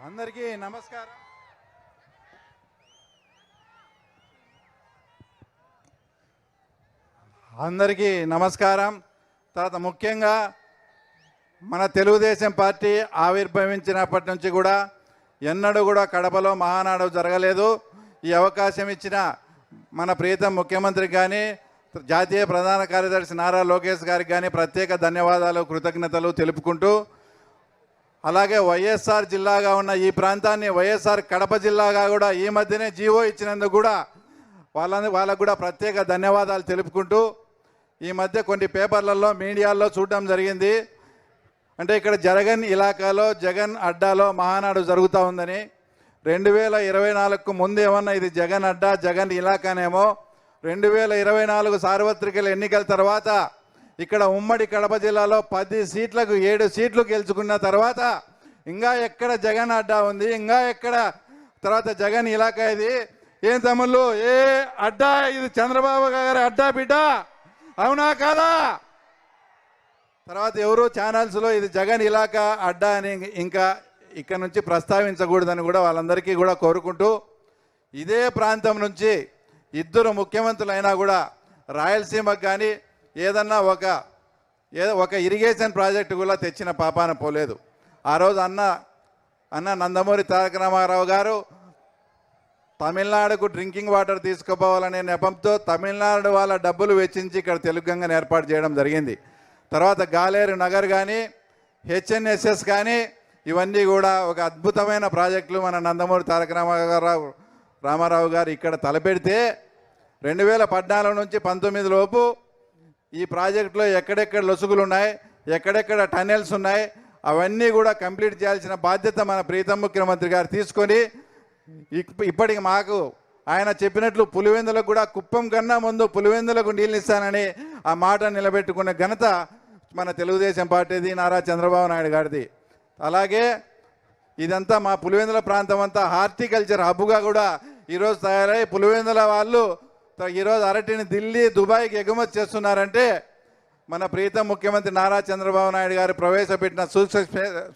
అందరికీ నమస్కారం. తర్వాత ముఖ్యంగా మన తెలుగుదేశం పార్టీ ఆవిర్భవించినప్పటి నుంచి కూడా ఎన్నడూ కూడా కడపలో మహానాడు జరగలేదు. ఈ అవకాశం ఇచ్చిన మన ప్రీతం ముఖ్యమంత్రికి కానీ జాతీయ ప్రధాన కార్యదర్శి నారా లోకేష్ గారికి కానీ ప్రత్యేక ధన్యవాదాలు, కృతజ్ఞతలు తెలుపుకుంటూ, అలాగే వైఎస్ఆర్ జిల్లాగా ఉన్న ఈ ప్రాంతాన్ని వైఎస్ఆర్ కడప జిల్లాగా కూడా ఈ మధ్యనే జీవో ఇచ్చినందుకు కూడా వాళ్ళకు కూడా ప్రత్యేక ధన్యవాదాలు తెలుపుకుంటూ, ఈ మధ్య కొన్ని పేపర్లలో మీడియాల్లో చూడడం జరిగింది. అంటే ఇక్కడ జగన్ ఇలాకాలో జగన్ అడ్డాలో మహానాడు జరుగుతూ ఉందని. 2024కు ముందు ఏమన్నా ఇది జగన్ అడ్డా జగన్ ఇలాకానేమో. 2024 సార్వత్రిక ఎన్నికల తర్వాత ఇక్కడ ఉమ్మడి కడప జిల్లాలో 10 సీట్లకు 7 సీట్లు గెలుచుకున్న తర్వాత ఇంకా ఎక్కడ జగన్ అడ్డా ఉంది, ఇంకా ఎక్కడ తర్వాత జగన్ ఇలాకా ఇది? ఏం తమ్ముళ్ళు, ఏ అడ్డా ఇది? చంద్రబాబు గారి అడ్డా బిడ్డ, అవునా కాదా? తర్వాత ఎవరు ఛానల్స్లో ఇది జగన్ ఇలాకా అడ్డా అని ఇంకా ఇక్కడ నుంచి ప్రస్తావించకూడదని కూడా వాళ్ళందరికీ కూడా కోరుకుంటూ, ఇదే ప్రాంతం నుంచి ఇద్దరు ముఖ్యమంత్రులైనా కూడా రాయలసీమకు కానీ ఏదన్నా ఒక ఇరిగేషన్ ప్రాజెక్టు కూడా తెచ్చిన పాపాన పోలేదు. ఆ రోజు అన్న నందమూరి తారక రామారావు గారు తమిళనాడుకు డ్రింకింగ్ వాటర్ తీసుకుపోవాలనే నెపంతో తమిళనాడు వాళ్ళ డబ్బులు వెచ్చించి ఇక్కడ తెలుగు గంగను ఏర్పాటు చేయడం జరిగింది. తర్వాత గాలేరు నగర్ కానీ హెచ్ఎన్ఎస్ఎస్ కానీ ఇవన్నీ కూడా ఒక అద్భుతమైన ప్రాజెక్టులు మన నందమూరి తారక రామారావు గారు ఇక్కడ తలపెడితే 2014 నుంచి 19 లోపు ఈ ప్రాజెక్టులో ఎక్కడెక్కడ లొసుగులు ఉన్నాయి, ఎక్కడెక్కడ టన్నెల్స్ ఉన్నాయి, అవన్నీ కూడా కంప్లీట్ చేయాల్సిన బాధ్యత మన ప్రీతం ముఖ్యమంత్రి గారు తీసుకొని ఇప్పటికి మాకు ఆయన చెప్పినట్లు పులివెందులకు కూడా కుప్పం కన్నా ముందు పులివెందులకు నీళ్ళు ఇస్తానని ఆ మాట నిలబెట్టుకునే ఘనత మన తెలుగుదేశం పార్టీది, నారా చంద్రబాబు నాయుడు గారిది. అలాగే ఇదంతా మా పులివెందుల ప్రాంతం అంతా హార్టికల్చర్ హబ్గా కూడా ఈరోజు తయారై పులివెందుల వాళ్ళు ఈరోజు అరటిని ఢిల్లీ, దుబాయ్కి ఎగుమతి చేస్తున్నారంటే మన ప్రీతం ముఖ్యమంత్రి నారా చంద్రబాబు నాయుడు గారు ప్రవేశపెట్టిన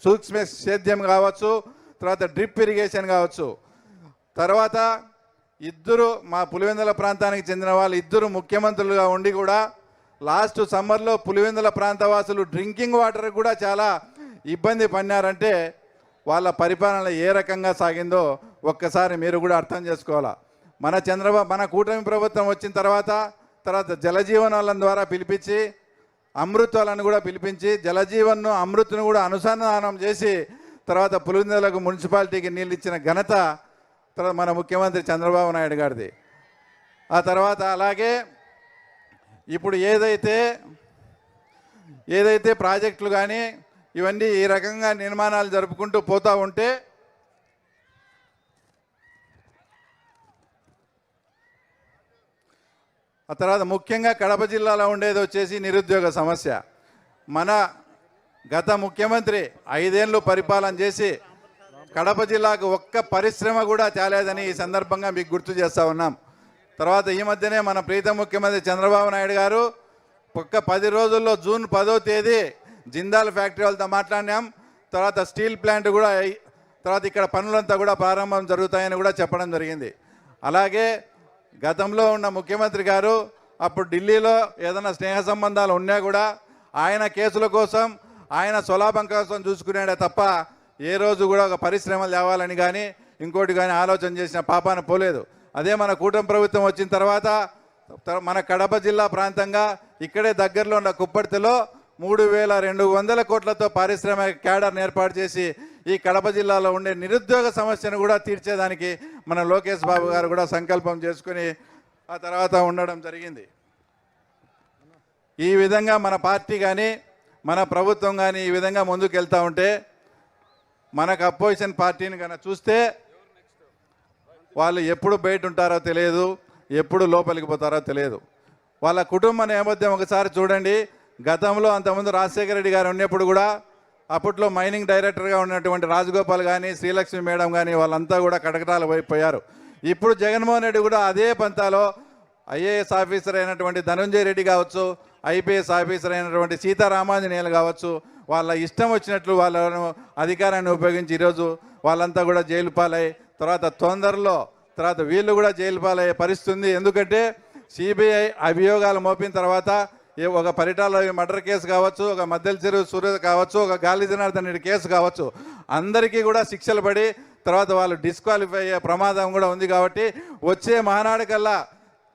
సూక్ష్మ సేద్యం కావచ్చు, తర్వాత డ్రిప్ ఇరిగేషన్ కావచ్చు. తర్వాత ఇద్దరు మా పులివెందుల ప్రాంతానికి చెందిన వాళ్ళు ఇద్దరు ముఖ్యమంత్రులుగా ఉండి కూడా లాస్ట్ సమ్మర్లో పులివెందుల ప్రాంతవాసులు డ్రింకింగ్ వాటర్ కూడా చాలా ఇబ్బంది పడినారంటే వాళ్ళ పరిపాలన ఏ రకంగా సాగిందో ఒక్కసారి మీరు కూడా అర్థం చేసుకోవాలా. మన కూటమి ప్రభుత్వం వచ్చిన తర్వాత జలజీవనాల ద్వారా పిలిపించి అమృత్ వాళ్ళని కూడా పిలిపించి జలజీవన్ను అమృత్ను కూడా అనుసంధానం చేసి తర్వాత పులివెందులకు మున్సిపాలిటీకి నీళ్ళు ఇచ్చిన ఘనత తర్వాత మన ముఖ్యమంత్రి చంద్రబాబు నాయుడు గారిది. ఆ తర్వాత అలాగే ఇప్పుడు ఏదైతే ప్రాజెక్టులు కానీ ఇవన్నీ ఈ రకంగా నిర్మాణాలు జరుపుకుంటూ పోతూ ఉంటే ఆ తర్వాత ముఖ్యంగా కడప జిల్లాలో ఉండేది వచ్చేసి నిరుద్యోగ సమస్య. మన గత ముఖ్యమంత్రి 5 ఏళ్ళు పరిపాలన చేసి కడప జిల్లాకు ఒక్క పరిశ్రమ కూడా తేలేదని ఈ సందర్భంగా మీకు గుర్తు చేస్తూ ఉన్నాం. తర్వాత ఈ మధ్యనే మన ప్రీతం ముఖ్యమంత్రి చంద్రబాబు నాయుడు గారు ఒక్క 10 రోజుల్లో జూన్ 10వ తేదీ జిందాల్ ఫ్యాక్టరీ వాళ్ళతో మాట్లాడినాం. తర్వాత స్టీల్ ప్లాంట్ కూడా తర్వాత ఇక్కడ పనులంతా కూడా ప్రారంభం జరుగుతాయని కూడా చెప్పడం జరిగింది. అలాగే గతంలో ఉన్న ముఖ్యమంత్రి గారు అప్పుడు ఢిల్లీలో ఏదైనా స్నేహ సంబంధాలు ఉన్నా కూడా ఆయన కేసుల కోసం ఆయన స్వలాభం కోసం చూసుకునేడే తప్ప ఏ రోజు కూడా ఒక పరిశ్రమలు తేవాలని కానీ ఇంకోటి కానీ ఆలోచన చేసిన పాపాన పోలేదు. అదే మన కూటమి ప్రభుత్వం వచ్చిన తర్వాత మన కడప జిల్లా ప్రాంతంగా ఇక్కడే దగ్గరలో ఉన్న కుప్పర్తిలో 3200 కోట్లతో పారిశ్రామిక క్యాడర్ని ఏర్పాటు చేసి ఈ కడప జిల్లాలో ఉండే నిరుద్యోగ సమస్యను కూడా తీర్చేదానికి మన లోకేష్ బాబు గారు కూడా సంకల్పం చేసుకుని ఆ తర్వాత ఉండడం జరిగింది. ఈ విధంగా మన పార్టీ కానీ మన ప్రభుత్వం కానీ ఈ విధంగా ముందుకు వెళ్తూ ఉంటే మనకు అపోజిషన్ పార్టీని కనుక చూస్తే వాళ్ళు ఎప్పుడు బయట ఉంటారో తెలియదు, ఎప్పుడు లోపలికి పోతారో తెలియదు. వాళ్ళ కుటుంబ నేపథ్యం ఒకసారి చూడండి. గతంలో అంతకుముందు రాజశేఖర రెడ్డి గారు ఉన్నప్పుడు కూడా అప్పట్లో మైనింగ్ డైరెక్టర్గా ఉన్నటువంటి రాజగోపాల్ కానీ శ్రీలక్ష్మి మేడం కానీ వాళ్ళంతా కూడా కటకటాలు పోయారు. ఇప్పుడు జగన్మోహన్ రెడ్డి కూడా అదే పంతాలో ఐఏఎస్ ఆఫీసర్ అయినటువంటి ధనంజయ రెడ్డి కావచ్చు, ఐపీఎస్ ఆఫీసర్ అయినటువంటి సీతారామాంజనేయులు కావచ్చు, వాళ్ళ ఇష్టం వచ్చినట్లు వాళ్ళను అధికారాన్ని ఉపయోగించి ఈరోజు వాళ్ళంతా కూడా జైలు పాలై తర్వాత తొందరలో తర్వాత వీళ్ళు కూడా జైలు పాలయ్యే పరిస్థితి ఉంది. ఎందుకంటే సిబిఐ అభియోగాలు మోపిన తర్వాత ఒక పరిటాల మర్డర్ కేసు కావచ్చు, ఒక మద్దెల చెరువు సూర్య కావచ్చు, ఒక గాలి జనార్దన్ రెడ్డి కేసు కావచ్చు, అందరికీ కూడా శిక్షలు పడి తర్వాత వాళ్ళు డిస్క్వాలిఫై అయ్యే ప్రమాదం కూడా ఉంది. కాబట్టి వచ్చే మహానాడు కల్లా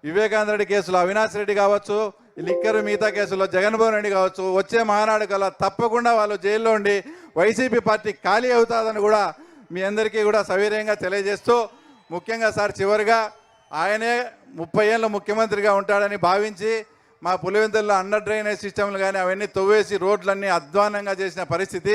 వివేకానంద రెడ్డి కేసులో అవినాష్ రెడ్డి కావచ్చు, లిక్కర్ మిగతా కేసులో జగన్మోహన్ రెడ్డి కావచ్చు, వచ్చే మహానాడు కల్లా తప్పకుండా వాళ్ళు జైల్లో ఉండి వైసీపీ పార్టీ ఖాళీ అవుతుందని కూడా మీ అందరికీ కూడా సవినయంగా తెలియజేస్తూ, ముఖ్యంగా సార్ చివరిగా ఆయనే 30 ఏళ్ళు ముఖ్యమంత్రిగా ఉంటాడని భావించి మా పులివెందుల్లో అండర్ డ్రైనేజ్ సిస్టమ్లు కానీ అవన్నీ తవ్వేసి రోడ్లన్నీ అధ్వానంగా చేసిన పరిస్థితి.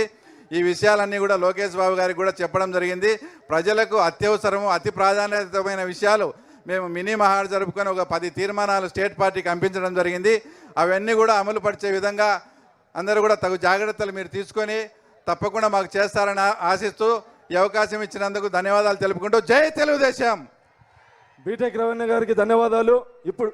ఈ విషయాలన్నీ కూడా లోకేష్ బాబు గారికి కూడా చెప్పడం జరిగింది. ప్రజలకు అత్యవసరము అతి ప్రాధాన్యతమైన విషయాలు మేము మినీ మహాడ్ జరుపుకొని ఒక 10 తీర్మానాలు స్టేట్ పార్టీకి పంపించడం జరిగింది. అవన్నీ కూడా అమలు పరిచే విధంగా అందరూ కూడా తగు జాగ్రత్తలు మీరు తీసుకొని తప్పకుండా మాకు చేస్తారని ఆశిస్తూ ఈ అవకాశం ఇచ్చినందుకు ధన్యవాదాలు తెలుపుకుంటూ జై తెలుగుదేశం. బీటెక్ రవీణ గారికి ధన్యవాదాలు. ఇప్పుడు